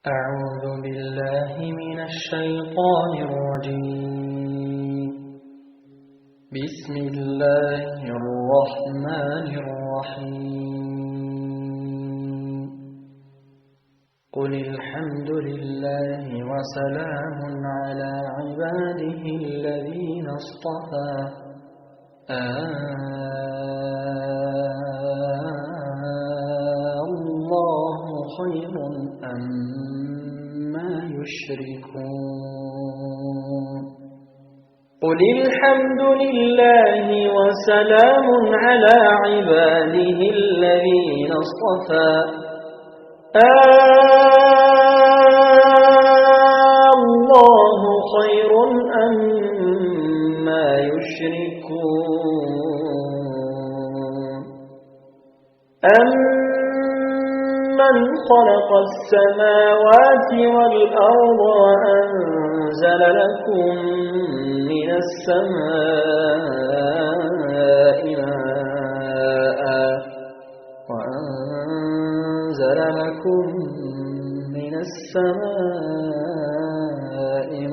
أعوذ بالله من الشيطان الرجيم. بسم الله الرحمن الرحيم. قل الحمد لله وسلام على عباده الذين اصطفى الله خير أما يشركون. قل الحمد لله وسلام على عباده الذين اصطفى الله خير أما يشركون. أمن خلق السماوات والأرض وأنزل لكم من السماء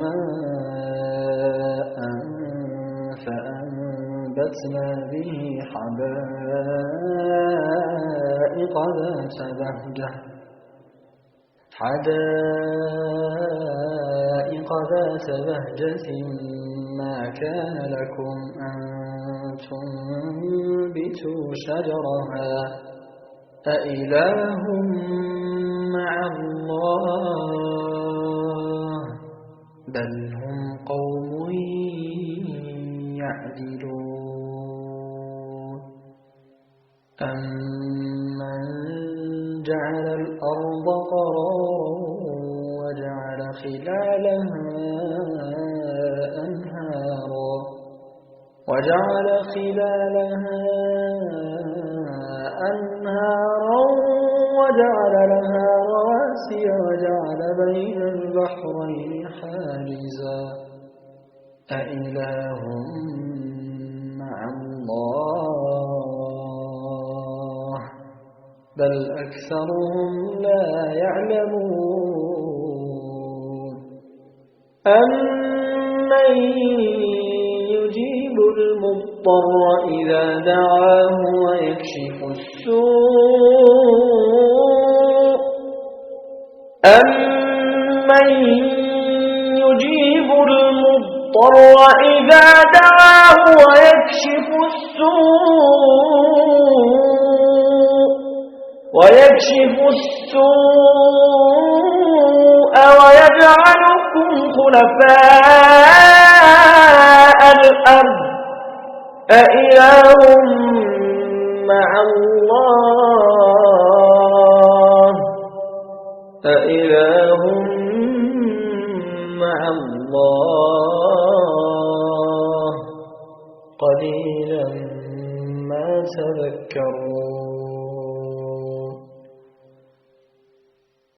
ماء فأنبتنا به حدائق ذات بهجة ما كان لكم أن تنبتوا شجرها أإله مع الله بل هم قوم يعدلون. أمن جعل الأرض قرارا وجعل خلالها أنهارا وجعل لها رواسي وجعل بين البحرين حاجزا أإله مع الله بل أكثرهم لا يعلمون. أمن يجيب المضطر إذا دعاه ويكشف السوء ويجعلكم خلفاء الأرض أإله مع الله قليلا ما تذكرون.